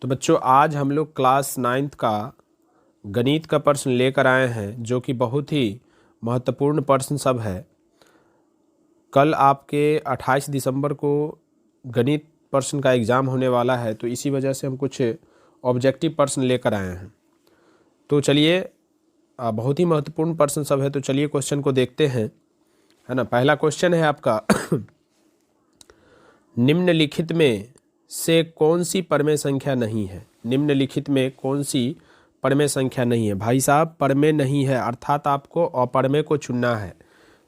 तो बच्चों आज हम लोग क्लास 9th का गणित का प्रश्न लेकर आए हैं जो कि बहुत ही महत्वपूर्ण प्रश्न सब है। कल आपके 28 दिसंबर को गणित प्रश्न का एग्ज़ाम होने वाला है, तो इसी वजह से हम कुछ ऑब्जेक्टिव प्रश्न लेकर आए हैं। तो चलिए बहुत ही महत्वपूर्ण प्रश्न सब है, तो चलिए क्वेश्चन को देखते हैं, है ना। पहला क्वेश्चन है आपका निम्नलिखित में से कौन सी परमेय संख्या नहीं है। निम्नलिखित में कौन सी परमेय संख्या नहीं है। भाई साहब परमेय नहीं है अर्थात आपको अपरमेय को चुनना है।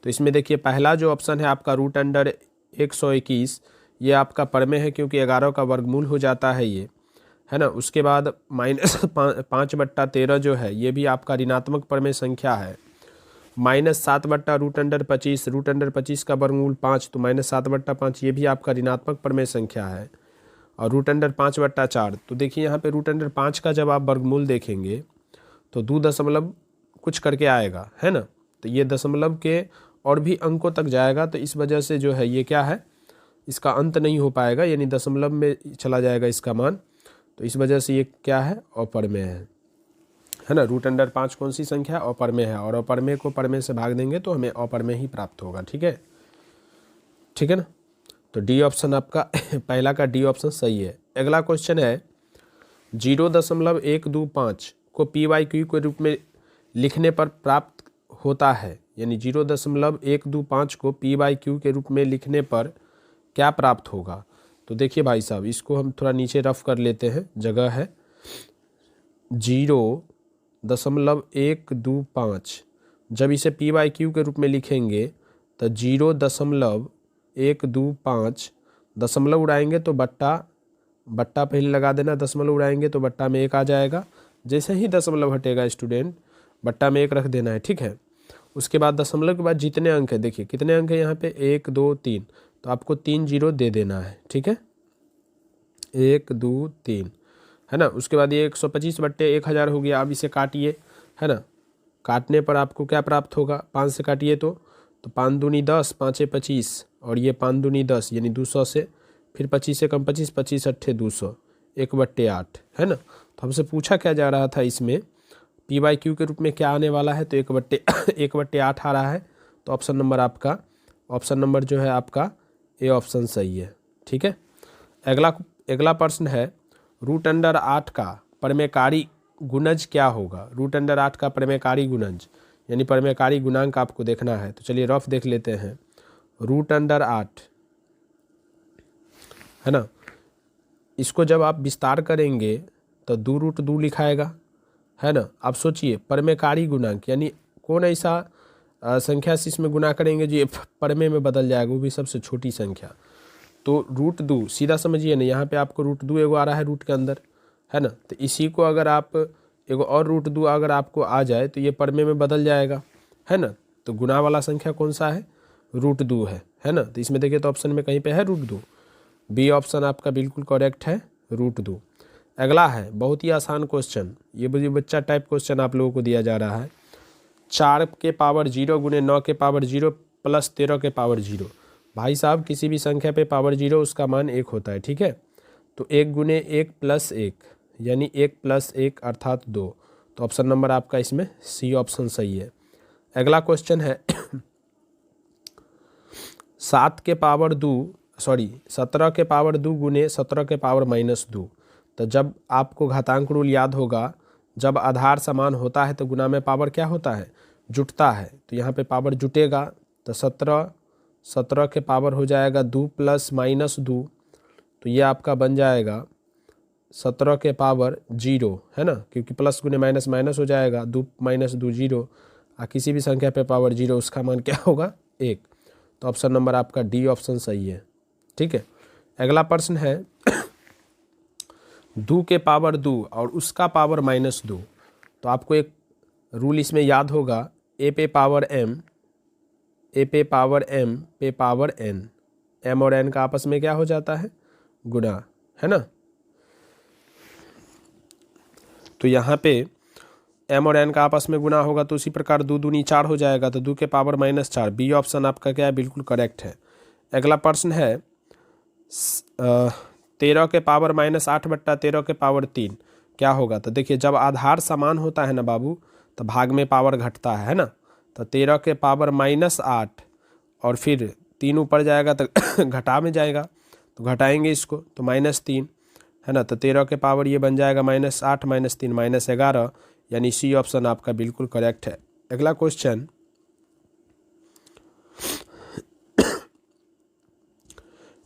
तो इसमें देखिए पहला जो ऑप्शन है आपका रूट अंडर 121, ये आपका परमेय है क्योंकि 11 का वर्गमूल हो जाता है ये, है ना। उसके बाद -5/13 जो है ये भी आपका ऋणात्मक परमेय संख्या है। -7/√25, √25 का वर्गमूल 5, तो -7/5 ये भी आपका ऋणात्मक परमेय संख्या है। और √5/4, तो देखिए यहाँ पे √5 का जब आप वर्गमूल देखेंगे तो 2 दशमलव कुछ करके आएगा, है ना। तो ये दशमलव के और भी अंकों तक जाएगा, तो इस वजह से जो है ये क्या है, इसका अंत नहीं हो पाएगा, यानी दशमलव में चला जाएगा इसका मान। तो इस वजह से ये क्या है, अपरमेय है ना। √5 कौन सी संख्या है, अपरमेय है, और अपरमेय को परमेय से भाग देंगे तो हमें अपरमेय ही प्राप्त होगा। ठीक है, ठीक है ना। तो डी ऑप्शन आपका पहला का डी ऑप्शन सही है। अगला क्वेश्चन है 0.125 को PYQ के रूप में लिखने पर प्राप्त होता है, यानी 0.125 को PYQ के रूप में लिखने पर क्या प्राप्त होगा। तो देखिए भाई साहब इसको हम थोड़ा नीचे रफ कर लेते हैं, जगह है 0.125। जब इसे PYQ के रूप में लिखेंगे तो 0.125 दशमलव उड़ाएंगे तो बट्टा पहले लगा देना, दशमलव उड़ाएंगे तो बट्टा में 1 आ जाएगा। जैसे ही दशमलव हटेगा स्टूडेंट बट्टा में 1 रख देना है, ठीक है। उसके बाद दशमलव के बाद जितने अंक है, देखिए कितने अंक है यहाँ पे 1 2 3, तो आपको 3 0 दे देना है, ठीक है, 1 2 3, है ना। उसके बाद ये 125/1000 हो गया। अब इसे काटिए, है ना। काटने पर आपको क्या प्राप्त होगा, 5 से काटिए तो 5 दूनी 10, 5 25, और ये 5 दूनी 10 यानी 200 से, फिर 25 से कम 25, 25 अट्ठे 200, 1/8, है ना। तो हमसे पूछा क्या जा रहा था इसमें PYQ के रूप में क्या आने वाला है, तो 1/8 आ रहा है। तो ऑप्शन नंबर जो है आपका ए ऑप्शन सही है, ठीक है। अगला प्रश्न है √8 का परमेयकारी गुणज क्या होगा। √8 का परमेयकारी गुणज यानी परमेयकारी गुणांक आपको देखना है। तो चलिए रफ देख लेते हैं। √8 है ना, इसको जब आप विस्तार करेंगे तो 2√2 लिखाएगा, है ना। आप सोचिए परमेयकारी गुणांक यानी कौन ऐसा संख्या से इसमें गुना करेंगे जो ये परमेय में बदल जाएगा, वो भी सबसे छोटी संख्या। तो √2 सीधा समझिए ना, यहाँ पे आपको √2 एगो आ रहा है रूट के अंदर, है ना। तो इसी को अगर आप एगो और √2 अगर आपको आ जाए तो ये परमेय में बदल जाएगा, है ना। तो गुना वाला संख्या कौन सा है, √2 है ना। तो इसमें देखिए तो ऑप्शन में कहीं पे है √2, बी ऑप्शन आपका बिल्कुल करेक्ट है, √2। अगला है बहुत ही आसान क्वेश्चन, ये बच्चा टाइप क्वेश्चन आप लोगों को दिया जा रहा है। 4 के पावर 0 गुने 9 के पावर 0 प्लस 13 के पावर 0। भाई साहब किसी भी संख्या पे पावर 0 उसका मान 1 होता है, ठीक है। तो 1 गुने 1 प्लस 1 यानी 1 प्लस 1 अर्थात 2। तो ऑप्शन नंबर आपका इसमें सी ऑप्शन सही है। अगला क्वेश्चन है 17 के पावर 2 गुने 17 के पावर -2। तो जब आपको घातांक रूल याद होगा, जब आधार समान होता है तो गुना में पावर क्या होता है, जुटता है। तो यहाँ पे पावर जुटेगा तो 17 के पावर हो जाएगा 2 प्लस -2, तो ये आपका बन जाएगा 17 के पावर 0, है ना, क्योंकि प्लस गुने माइनस माइनस हो जाएगा, 2 - 2 0, और किसी भी संख्या पे पावर 0 उसका मान क्या होगा, 1। तो ऑप्शन नंबर आपका डी ऑप्शन सही है, ठीक है। अगला प्रश्न है 2 के पावर 2 और उसका पावर -2। तो आपको एक रूल इसमें याद होगा, ए पे पावर m पे पावर n, m और n का आपस में क्या हो जाता है, गुणा, है ना। तो यहाँ पे m और n का आपस में गुना होगा तो उसी प्रकार 2 दूनी 4 हो जाएगा, तो 2 के पावर -4, बी ऑप्शन आपका क्या है, बिल्कुल करेक्ट है। अगला प्रश्न है 13 के पावर -8 बट्टा 13 के पावर 3 क्या होगा? तो देखिए जब आधार समान होता है ना बाबू तो भाग में पावर घटता है ना। तो 13 के पावर -8 और फिर 3 ऊपर जाएगा तो घटा में जाएगा, तो घटाएंगे इसको तो -3 है ना। तो 13 के पावर ये बन जाएगा -8 -3 -11, यानी सी ऑप्शन आपका बिल्कुल करेक्ट है। अगला क्वेश्चन,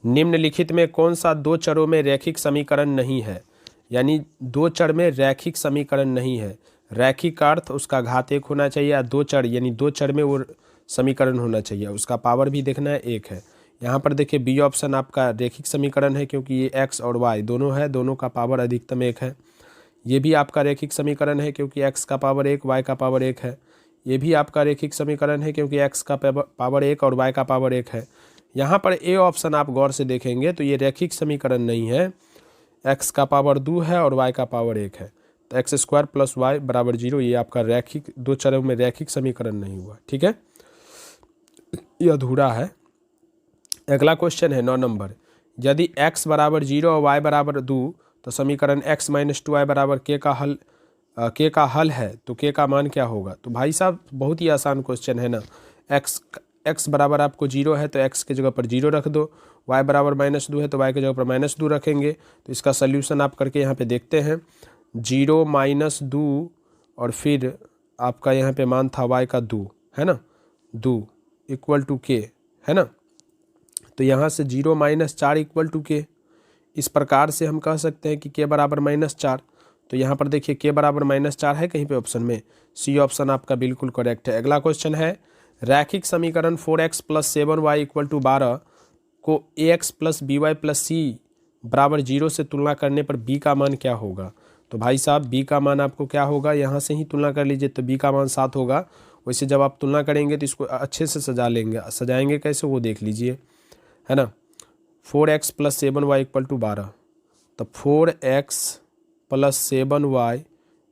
निम्नलिखित में कौन सा दो चरों में रैखिक समीकरण नहीं है? यानी दो चर में रैखिक समीकरण नहीं है। रैखिक का अर्थ उसका घात 1 होना चाहिए, या दो चर यानी दो चर में वो समीकरण होना चाहिए, उसका पावर भी देखना है 1 है। यहाँ पर देखिए बी ऑप्शन आपका रैखिक समीकरण है, क्योंकि ये x और y दोनों है, दोनों का पावर अधिकतम 1 है। ये भी आपका रैखिक समीकरण है क्योंकि x का पावर 1 y का पावर 1 है। ये भी आपका रैखिक समीकरण है क्योंकि x का पावर 1 और y का पावर 1 है। यहाँ पर ए ऑप्शन आप गौर से देखेंगे तो ये रैखिक समीकरण नहीं है, x का पावर 2 है और y का पावर 1 है, तो x² + y = 0, ये आपका रैखिक दो चरों में रैखिक समीकरण नहीं हुआ। ठीक है, ये अधूरा है। अगला क्वेश्चन है 9 नंबर, यदि x = 0 और y = 2 तो समीकरण x - 2y = k का हल है, तो k का मान क्या होगा? तो भाई साहब बहुत ही आसान क्वेश्चन है ना। x बराबर आपको 0 है तो x के जगह पर 0 रख दो, y बराबर -2 है तो y के जगह पर -2 रखेंगे। तो इसका सल्यूशन आप करके यहाँ पे देखते हैं, 0 - 2 और फिर आपका यहाँ पे मान था y का 2 है ना, 2 = k है ना। तो यहाँ से 0 - 4 = k। इस प्रकार से हम कह सकते हैं कि k बराबर -4। तो यहाँ पर देखिए k बराबर -4 है कहीं पे ऑप्शन में, सी ऑप्शन आपका बिल्कुल करेक्ट है। अगला क्वेश्चन है, रैखिक समीकरण 4x + 7y = 12 को ax + by + c = 0 से तुलना करने पर b का मान क्या होगा? तो भाई साहब b का मान आपको क्या होगा, यहाँ से ही तुलना कर लीजिए तो b का मान 7 होगा। वैसे जब आप तुलना करेंगे तो इसको अच्छे से सजा लेंगे, सजाएंगे कैसे वो देख लीजिए है ना। 4x + 7y = 12, तो 4x + 7y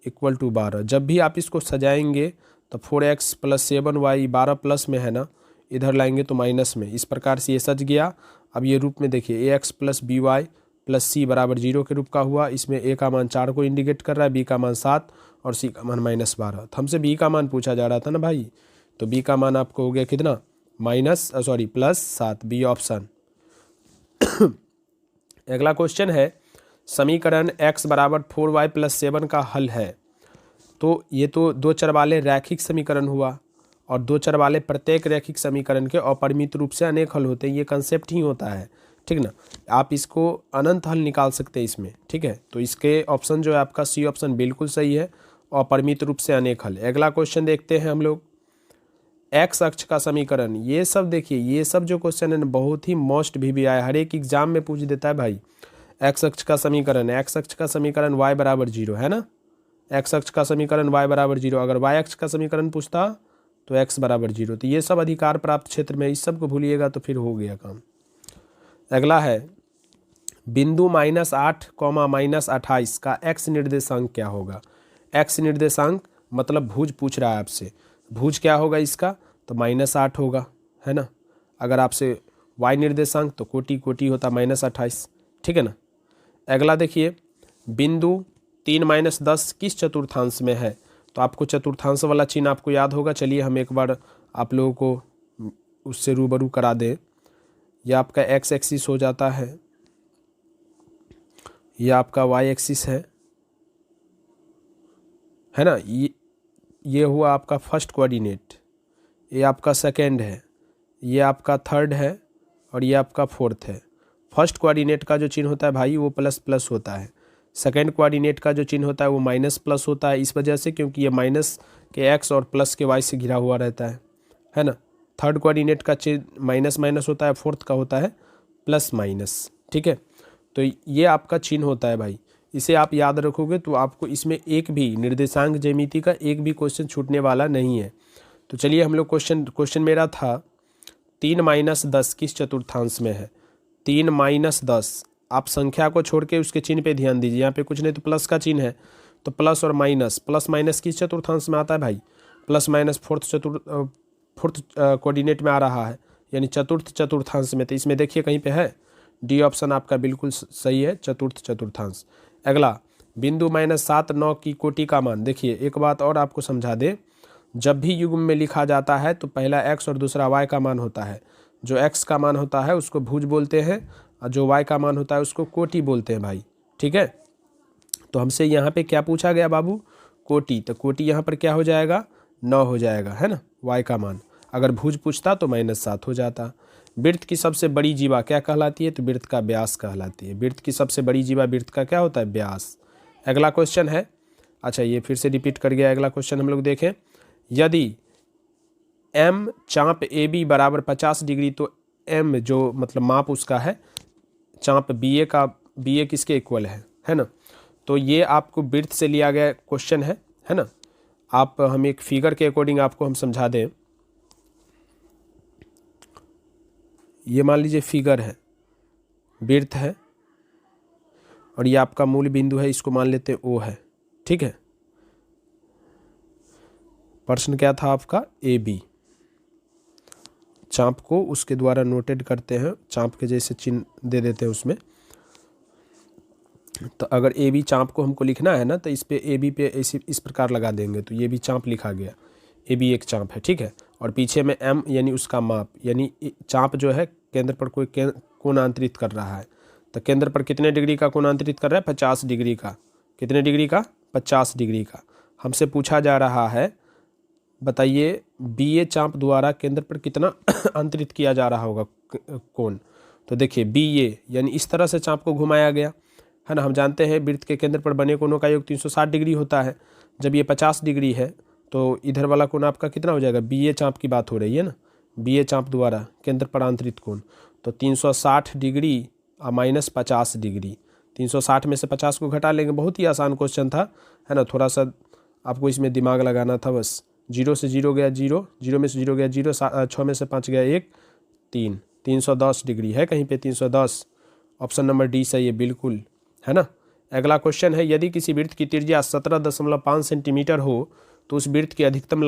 = 12। जब भी आप इसको सजाएंगे तो 4x + 7y 12 प्लस में है ना, इधर लाएंगे तो माइनस में। इस प्रकार से ये सज गया। अब ये रूप में देखिए ax + by + c = 0 के रूप का हुआ। इसमें a का मान 4 को इंडिकेट कर रहा है, b का मान 7 और c का मान -12। तो हमसे b का मान पूछा जा रहा था ना भाई, तो b का मान आपको हो गया कितना, +7, बी ऑप्शन। अगला क्वेश्चन है, समीकरण x = 4y + 7 का हल है। तो ये तो दो चर वाले रैखिक समीकरण हुआ, और दो चर वाले प्रत्येक रैखिक समीकरण के अपरिमित रूप से अनेक हल होते हैं, ये कंसेप्ट ही होता है। ठीक ना, आप इसको अनंत हल निकाल सकते हैं इसमें। ठीक है, तो इसके ऑप्शन जो है आपका सी ऑप्शन बिल्कुल सही है, अपरिमित रूप से अनेक हल। अगला क्वेश्चन देखते हैं हम लोग, एक्स अक्ष का समीकरण। ये सब देखिए, ये सब जो क्वेश्चन है ना बहुत ही मोस्ट भी आया, हर एक एग्जाम में पूछ देता है भाई। एक्स अक्ष का समीकरण, एक्स अक्ष का समीकरण y = 0 है ना, एक्स अक्ष का समीकरण y = 0। अगर y अक्ष का समीकरण पूछता तो x = 0। तो ये सब अधिकार प्राप्त क्षेत्र में, इस सब को भूलिएगा तो फिर हो गया काम। अगला है, बिंदु -8, -28 का x निर्देशांक क्या होगा? x निर्देशांक मतलब भुज पूछ रहा है आपसे, भुज क्या होगा इसका, तो -8 होगा है ना। अगर आपसे y निर्देशांक तो कोटि होता -28। ठीक है ना। अगला देखिए, बिंदु 3 - 10 किस चतुर्थांश में है? तो आपको चतुर्थांश वाला चिन्ह आपको याद होगा। चलिए हम एक बार आप लोगों को उससे रूबरू करा दें। यह आपका x एक्सिस हो जाता है, यह आपका y एक्सिस है ना। ये हुआ आपका फर्स्ट कोऑर्डिनेट, ये आपका सेकेंड है, ये आपका थर्ड है और ये आपका फोर्थ है। फर्स्ट कोऑर्डिनेट का जो चिन्ह होता है भाई वो ++ होता है, सेकेंड कोऑर्डिनेट का जो चिन्ह होता है वो -+ होता है, इस वजह से क्योंकि ये माइनस के x और प्लस के y से घिरा हुआ रहता है ना। थर्ड कोऑर्डिनेट का चिन्ह -- होता है, फोर्थ का होता है +-। ठीक है, तो ये आपका चिन्ह होता है भाई, इसे आप याद रखोगे तो आपको इसमें एक भी निर्देशांक ज्यामिति का एक भी क्वेश्चन छूटने वाला नहीं है। तो चलिए हम लोग क्वेश्चन मेरा था 3 - 10 किस चतुर्थांश में है? 3 - 10, आप संख्या को छोड़ के उसके चिन्ह पे ध्यान दीजिए, यहाँ पे कुछ नहीं तो प्लस का चिन्ह है, तो प्लस और माइनस, प्लस माइनस किस चतुर्थांश में आता है भाई? +- फोर्थ कोऑर्डिनेट में आ रहा है, यानी चतुर्थांश में। तो इसमें देखिए कहीं पे है डी ऑप्शन आपका बिल्कुल सही है, चतुर्थ चतुर्थांश। अगला, बिंदु -7 9 की कोटि का मान। देखिए एक बात और आपको समझा दे, जब भी युग्म में लिखा जाता है तो पहला x और दूसरा y का मान होता है। जो x का मान होता है उसको भुज बोलते हैं और जो y का मान होता है उसको कोटि बोलते हैं भाई, ठीक है। तो हमसे यहाँ पे क्या पूछा गया बाबू, कोटि, तो कोटि यहाँ पर क्या हो जाएगा, 9 हो जाएगा, है ना, y का मान। अगर भुज पूछता तो -7 हो जाता। वृत्त की सबसे बड़ी जीवा क्या कहलाती है, तो वृत्त का व्यास कहलाती है। वृत्त की सबसे बड़ी जीवा वृत्त का क्या होता है, व्यास। अगला क्वेश्चन है, अच्छा ये फिर से रिपीट कर गया, अगला क्वेश्चन हम लोग देखें। यदि m चाप AB बराबर 50 डिग्री, तो m जो मतलब माप उसका है, चाप BA का, BA किसके इक्वल है ना। तो ये आपको वृत्त से लिया गया क्वेश्चन है ना। आप हम एक फिगर के अकॉर्डिंग आपको हम समझा दें। ये मान लीजिए फिगर है, वृत्त है और ये आपका मूल बिंदु है, इसको मान लेते हैं O है, ठीक है। प्रश्न क्या था आपका, AB। चाप को उसके द्वारा नोटेड करते हैं, चाप के जैसे चिन्ह दे देते हैं उसमें। तो अगर AB चाप को हमको लिखना है ना, तो इस पे AB पे इस प्रकार लगा देंगे, तो ये भी चाप लिखा गया, AB एक चाप है, ठीक है। और पीछे में M यानी उसका माप, यानी चाप जो है केंद्र पर कोई कोण अंतरित कर रहा है। तो केंद्र पर कितने डिग्री का कोण अंतरित कर रहा है, 50 डिग्री का। कितने डिग्री का, 50 डिग्री का। हमसे पूछा जा रहा है, बताइए BA चाप द्वारा केंद्र पर कितना अंतरित किया जा रहा होगा कोण। तो देखिए BA यानी इस तरह से चाप को घुमाया गया, है ना। हम जानते हैं वृत्त के केंद्र पर बने कोणों का योग 360 डिग्री होता है। जब ये 50 डिग्री है तो इधर वाला कोण आपका कितना हो जाएगा, BA चाप की बात हो रही है ना, BA चाप द्वारा केंद्र पर अंतरित कोण। तो 360 डिग्री और -50 डिग्री, 360 में से 50 को घटा लेंगे। बहुत ही आसान क्वेश्चन था, है ना। थोड़ा सा आपको इसमें दिमाग लगाना था बस। 0 से 0 गया 0, 0 में से 0 गया 0, 6 में से 5 गया 1, 3, 310 डिग्री है कहीं पे 310। ऑप्शन नंबर डी सही है बिल्कुल, है ना। अगला क्वेश्चन है, यदि किसी वृत्त की त्रिज्या 17.5 सेंटीमीटर हो तो उस वृत्त की अधिकतम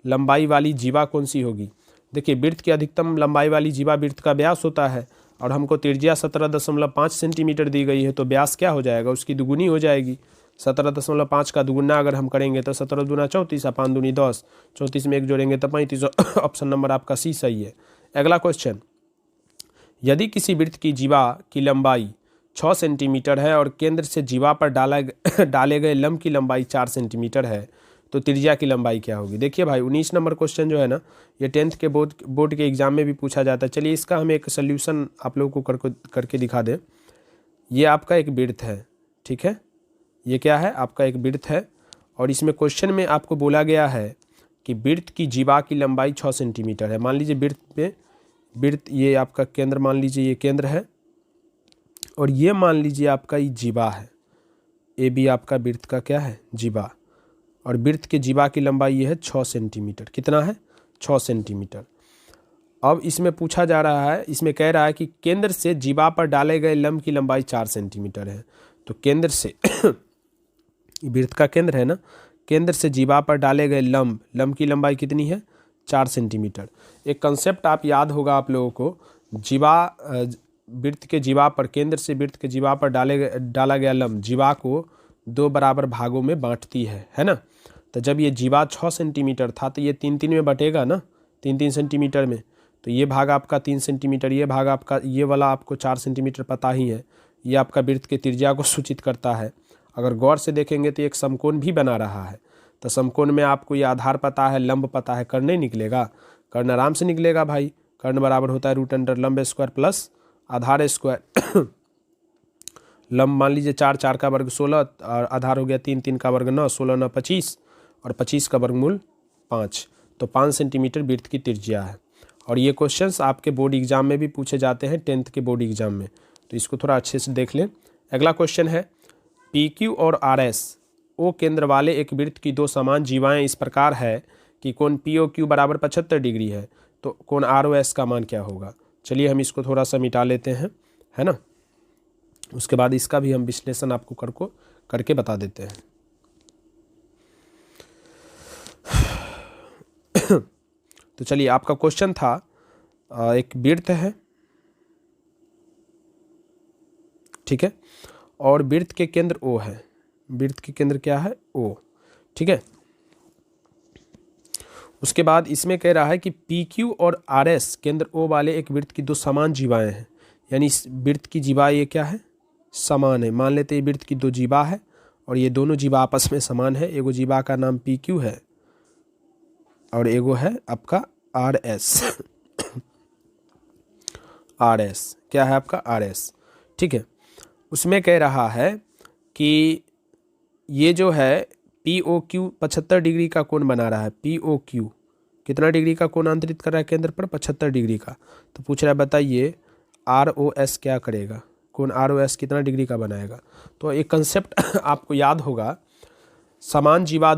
लंबाई वाली जीवा कौन सी होगी। देखिए वृत्त की अधिकतम लंबाई वाली जीवा वृत्त का व्यास होता है और हमको त्रिज्या 17.5 सेंटीमीटर दी गई है, तो व्यास क्या हो जाएगा, उसकी दुगुनी हो जाएगी। 17.5 का दुगुना अगर हम करेंगे तो 17 दूना 34 और 5 दूनी 10, 34 में 1 जोड़ेंगे तो 35। ऑप्शन नंबर आपका सी सही है। अगला क्वेश्चन, यदि किसी वृत्त की जीवा की लंबाई 6 सेंटीमीटर है और केंद्र से जीवा पर डाले गए लंब की लंबाई 4 सेंटीमीटर है, तो त्रिज्या की लंबाई क्या होगी। देखिए भाई 19 नंबर क्वेश्चन जो है ना, ये 10th के बोर्ड के एग्जाम में भी पूछा जाता है। चलिए इसका हम एक सोल्यूशन आप लोगों को करके दिखा दें। ये आपका एक वृत्त है, ठीक है, ये क्या है, आपका एक वृत्त है और इसमें क्वेश्चन में आपको बोला गया है कि वृत्त की जीवा की लंबाई 6 सेंटीमीटर है। मान लीजिए वृत्त ये आपका केंद्र, मान लीजिए ये केंद्र है और ये मान लीजिए आपका ये जीवा है। AB आपका वृत्त का क्या है, जीवा, और वृत्त के जीवा की लंबाई ये है 6 सेंटीमीटर। कितना है, 6 सेंटीमीटर। अब इसमें पूछा जा रहा है, इसमें कह रहा है कि केंद्र से जीवा पर डाले गए लंब की लंबाई 4 सेंटीमीटर है। तो केंद्र से वृत्त का केंद्र है ना, केंद्र से जीवा पर डाले गए लंब की लंबाई कितनी है, 4 सेंटीमीटर। एक कंसेप्ट आप याद होगा आप लोगों को, वृत्त के जीवा पर, केंद्र से वृत्त के जीवा पर डाला गया लंब जीवा को 2 बराबर भागों में बांटती है ना। तो जब ये जीवा 6 सेंटीमीटर था तो ये 3-3 में बटेगा ना, 3-3 सेंटीमीटर में। तो ये भाग आपका 3 सेंटीमीटर, ये भाग आपका, ये वाला आपको 4 सेंटीमीटर पता ही है। ये आपका वृत्त के त्रिज्या को सूचित करता है। अगर गौर से देखेंगे तो एक समकोण भी बना रहा है। तो समकोण में आपको ये आधार पता है, लंब पता है, कर्ण नहीं निकलेगा, कर्ण आराम से निकलेगा भाई। कर्ण बराबर होता है √अंडर लंब स्क्वायर प्लस आधार स्क्वायर। लंब मान लीजिए 4, 4 का वर्ग 16 और आधार हो गया 3, 3 का वर्ग 9, 16 9 25 और 25 का वर्गमूल 5। तो 5 सेंटीमीटर वृत्त की त्रिज्या है। और ये क्वेश्चंस आपके बोर्ड एग्जाम में भी पूछे जाते हैं, 10th के बोर्ड एग्जाम में, तो इसको थोड़ा अच्छे से देख लें। अगला क्वेश्चन है, PQ और RS O केंद्र वाले एक वृत्त की 2 समान जीवाएं इस प्रकार है कि कोण POQ बराबर 75 डिग्री है, तो कोण ROS का मान क्या होगा। चलिए हम इसको थोड़ा सा मिटा लेते हैं, है ना। उसके बाद इसका भी हम विश्लेषण आपको करके बता देते हैं। तो चलिए आपका क्वेश्चन था, एक वृत्त है ठीक है। और वृत्त के केंद्र O है, वृत्त के केंद्र क्या है O, ठीक है। उसके बाद इसमें कह रहा है कि PQ और RS केंद्र O वाले एक वृत्त की दो समान जीवाएं हैं, यानी इस वृत्त की जीवा ये क्या है, समान है। मान लेते हैं वृत्त की दो जीवा है और ये दोनों जीवा आपस में समान है। एगो जीवा का नाम PQ है और एगो है आपका RS RS क्या है आपका RS, ठीक है। उसमें कह रहा है कि ये जो है POQ 75 डिग्री का कोण बना रहा है। POQ कितना डिग्री का कोण अंतरित कर रहा है केंद्र पर, 75 डिग्री का। तो पूछ रहा है बताइए ROS क्या करेगा, कोण ROS कितना डिग्री का बनाएगा। तो एक कंसेप्ट आपको याद होगा, समान जीवा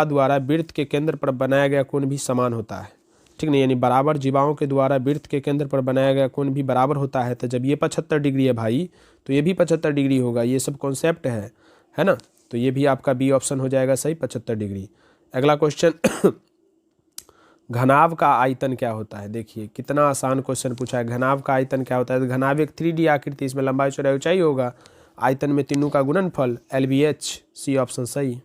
द्वारा वृत्त के केंद्र पर बनाया गया कोण भी समान होता है, ठीक नहीं, यानी बराबर जीवाओं के द्वारा वृत्त के केंद्र पर बनाया गया कोण भी बराबर होता है। तो जब ये 75 डिग्री है भाई तो ये भी 75 डिग्री होगा। ये सब कॉन्सेप्ट है ना। तो ये भी आपका बी ऑप्शन हो जाएगा सही, 75 डिग्री। अगला क्वेश्चन घनाभ का आयतन क्या होता है। देखिए कितना आसान क्वेश्चन पूछा है, घनाभ का आयतन क्या होता है। तो घनाभ एक 3D आकृति, इसमें लंबाई चौड़ाई ऊंचाई होगा, आयतन में तीनों का गुणनफल, LBH, सी ऑप्शन सही।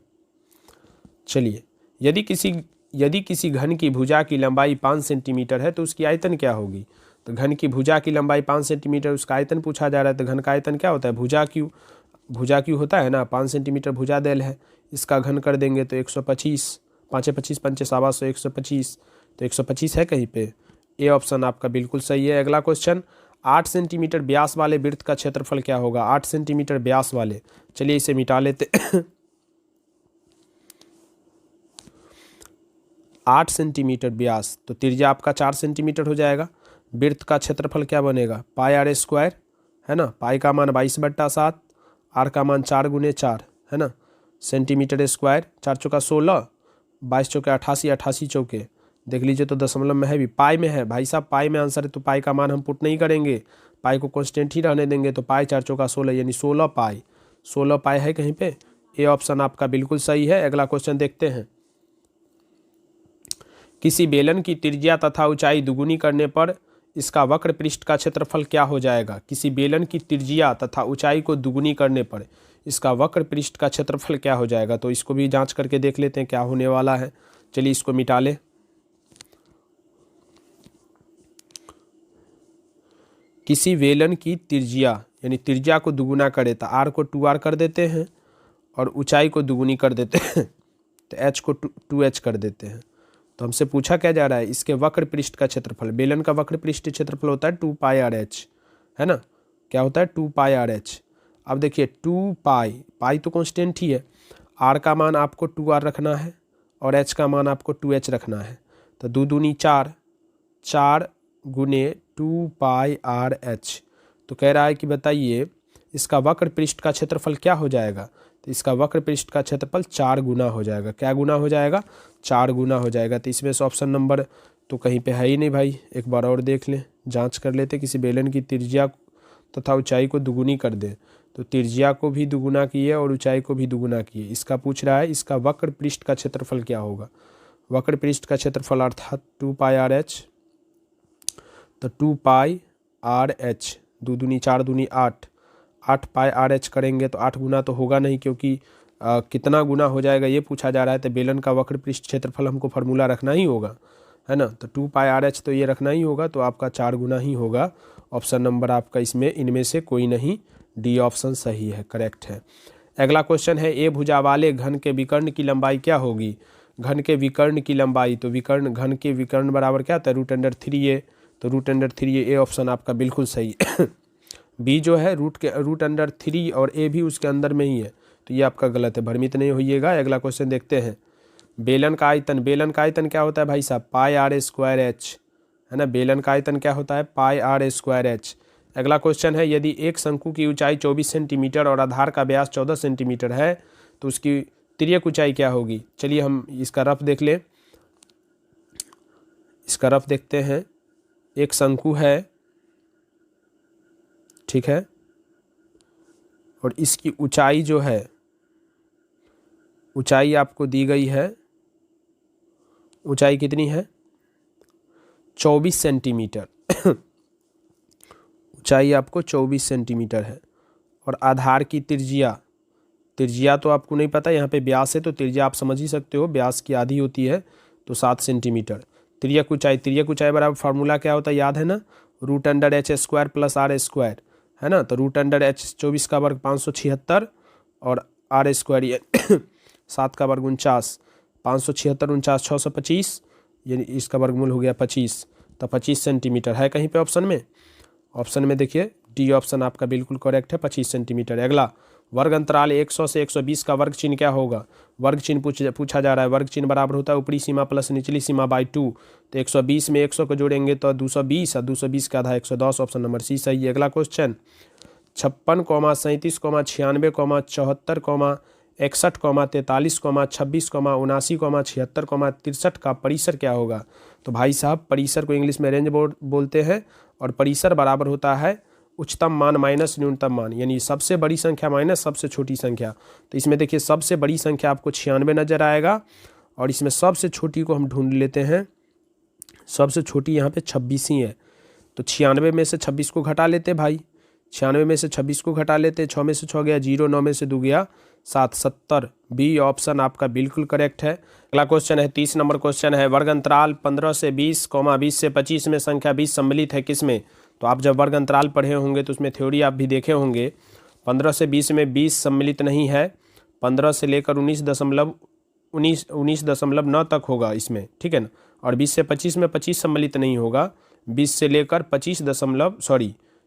चलिए, यदि किसी घन की भुजा की लंबाई 5 सेंटीमीटर है तो उसकी आयतन क्या होगी। तो घन की भुजा की लंबाई 5 सेंटीमीटर, उसका आयतन पूछा जा रहा है। तो घन का आयतन क्या होता है, भुजा क्यू होता है ना, 5 सेंटीमीटर भुजा देल है, इसका घन कर देंगे तो 125, 5 25 पंचे 125, 125, तो 125 है कहीं पे। ए ऑप्शन आपका बिल्कुल सही है। अगला क्वेश्चन 8 सेंटीमीटर व्यास वाले वृत्त का क्षेत्रफल क्या होगा। 8 सेंटीमीटर व्यास वाले, चलिए इसे मिटा लेते 8 सेंटीमीटर व्यास, तो त्रिज्या आपका 4 सेंटीमीटर हो जाएगा। वृत्त का क्षेत्रफल क्या बनेगा, पाई आर स्क्वायर, है ना। पाई का मान 22/7, आर का मान 4 × 4, है ना, सेंटीमीटर स्क्वायर। 4 चौका 16, 22 चौके 88, 88 चौके देख लीजिए। तो दशमलव में है भी, पाई में है भाई साहब, पाई में आंसर है तो पाई का मान हम पुट नहीं करेंगे, पाई को कांस्टेंट ही रहने देंगे। तो पाई 4 चौका 16 यानी 16 पाई, 16 पाई है कहीं पे। ए ऑप्शन आपका बिल्कुल सही है। अगला क्वेश्चन देखते हैं। किसी बेलन की त्रिज्या तथा ऊंचाई दुगुनी करने पर इसका वक्र पृष्ठ का क्षेत्रफल क्या हो जाएगा। किसी बेलन की त्रिज्या तथा ऊंचाई को दुगुनी करने पर इसका वक्र पृष्ठ का क्षेत्रफल क्या हो जाएगा। तो इसको भी जांच करके देख लेते हैं क्या होने वाला है। चलिए इसको मिटा लें। किसी बेलन की त्रिज्या, यानी त्रिज्या को दुगुना करे तो आर को 2r कर देते हैं और ऊंचाई को दुगुनी कर देते हैं तो h को 2h कर देते हैं। तो हमसे पूछा क्या जा रहा है, इसके वक्र पृष्ठ का क्षेत्रफल। बेलन का वक्र पृष्ठ क्षेत्रफल होता है 2πrh, है ना, क्या होता है 2πrh। अब देखिए 2π तो कांस्टेंट ही है, r का मान आपको 2r रखना है और h का मान आपको 2h रखना है। तो 2 दूनी 4, 4 × 2πrh। तो कह रहा है कि बताइए इसका वक्र पृष्ठ का क्षेत्रफल क्या हो जाएगा। तो इसका वक्र पृष्ठ का क्षेत्रफल 4 गुना हो जाएगा। क्या गुना हो जाएगा, 4 गुना हो जाएगा। तो इसमें से ऑप्शन नंबर तो कहीं पे है ही नहीं भाई। एक बार और देख लें, जांच कर लेते। किसी बेलन की त्रिज्या तथा ऊंचाई को दुगुनी कर दें, तो त्रिज्या को भी दुगुना किए और ऊंचाई को भी दुगुना किए। इसका पूछ रहा है इसका वक्र पृष्ठ का क्षेत्रफल क्या होगा। वक्र पृष्ठ का क्षेत्रफल अर्थात 2πrh, तो 2πrh, 2 दूनी 4 दूनी 8, 8πrh करेंगे तो 8 गुना तो होगा नहीं, क्योंकि कितना गुना हो जाएगा ये पूछा जा रहा है। तो बेलन का वक्र पृष्ठ क्षेत्रफल हमको फार्मूला रखना ही होगा, है ना। तो 2πrh तो ये रखना ही होगा, तो आपका 4 गुना ही होगा। ऑप्शन नंबर आपका इसमें इनमें से कोई नहीं, डी ऑप्शन सही है, करेक्ट है। अगला क्वेश्चन है ए भुजा वाले घन के विकर्ण की लंबाई क्या होगी। घन के विकर्ण की लंबाई, तो विकर्ण, घन के विकर्ण बराबर क्या होता है, √3a। तो √3a, ए ऑप्शन आपका बिल्कुल सही बी जो है √3 और ए भी उसके अंदर में ही है, तो ये आपका गलत है, भ्रमित नहीं होइएगा। अगला क्वेश्चन देखते हैं। बेलन का आयतन, बेलन का आयतन क्या होता है भाई साहब, πr²h, है ना। बेलन का आयतन क्या होता है, πr²h। अगला क्वेश्चन है, यदि एक शंकु की ऊंचाई 24 सेंटीमीटर और आधार का व्यास 14 सेंटीमीटर है तो उसकी तिर्यक ऊंचाई क्या होगी। चलिए हम इसका रफ देख लें। इसका रफ देखते हैं। एक शंकु है, ठीक है, और इसकी ऊंचाई जो है, ऊंचाई आपको दी गई है, ऊंचाई कितनी है 24 सेंटीमीटर ऊंचाई आपको 24 सेंटीमीटर है। और आधार की त्रिज्या तो आपको नहीं पता, यहाँ पे व्यास है तो त्रिज्या आप समझ ही सकते हो, व्यास की आधी होती है तो 7 सेंटीमीटर। तिर्यक ऊंचाई बराबर फार्मूला क्या होता है याद है ना, √h² + r², है ना। तो √h 24 का वर्ग 576 और r² 7 का वर्ग 49, 576 49 625, यानी इसका वर्गमूल हो गया 25, तो 25 सेंटीमीटर है कहीं पे ऑप्शन में। ऑप्शन में देखिए डी ऑप्शन आपका बिल्कुल करेक्ट है, 25 सेंटीमीटर। अगला वर्ग अंतराल 100 से 120 का वर्ग चिन्ह क्या होगा। वर्ग चिन्ह पूछा जा रहा है। वर्ग चिन्ह बराबर होता है ऊपरी सीमा प्लस निचली सीमा बाई 2। तो 120 में 100 को जोड़ेंगे तो 220 और 220 का आधा 110, ऑप्शन नंबर सी सही है। अगला क्वेश्चन 56, 37, 96, 74, 61, 43, 26, 79, 76, 63 का परिसर क्या होगा। तो भाई साहब परिसर को इंग्लिश में रेंज बोलते हैं, और परिसर बराबर होता है उच्चतम मान माइनस न्यूनतम मान, यानी सबसे बड़ी संख्या माइनस सबसे छोटी संख्या। तो इसमें देखिए सबसे बड़ी संख्या आपको 96 नजर आएगा, और इसमें सबसे छोटी को हम ढूंढ लेते हैं। सबसे छोटी यहाँ पे 26 ही है, तो 96 में से 26 को घटा लेते भाई, 96 में से 26 को घटा लेते, 6 में से 6 गया 0, 9 में से 2 गया 7, 70। बी ऑप्शन आपका बिल्कुल करेक्ट है। अगला क्वेश्चन है 30 नंबर क्वेश्चन है, वर्ग अंतराल 15 से 20, 20 से 25 में संख्या 20 सम्मिलित है किसमें। तो आप जब वर्ग अंतराल पढ़े होंगे तो उसमें थ्योरी आप भी देखे होंगे। 15 से 20 में 20 सम्मिलित नहीं है, 15 से लेकर 19.9 तक होगा इसमें, ठीक है ना। और 20 से 25 में 25 सम्मिलित नहीं होगा, 20 से लेकर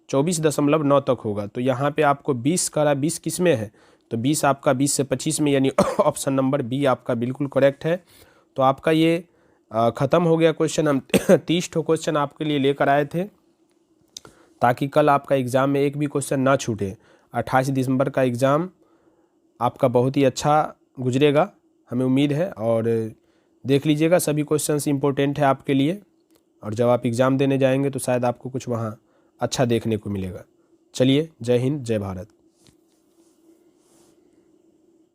24.9 तक होगा। तो यहाँ पे आपको 20 करा, 20 किस में है, तो 20 आपका 20 से 25 में, यानी ऑप्शन नंबर बी आपका बिल्कुल करेक्ट है। तो आपका ये ख़त्म हो गया क्वेश्चन। हम 30 ठो क्वेश्चन आपके लिए लेकर आए थे ताकि कल आपका एग्ज़ाम में एक भी क्वेश्चन ना छूटे। 28 दिसंबर का एग्ज़ाम आपका बहुत ही अच्छा गुजरेगा, हमें उम्मीद है। और देख लीजिएगा सभी क्वेश्चंस इंपॉर्टेंट है आपके लिए, और जब आप एग्ज़ाम देने जाएंगे तो शायद आपको कुछ वहाँ अच्छा देखने को मिलेगा। चलिए, जय हिंद, जय भारत।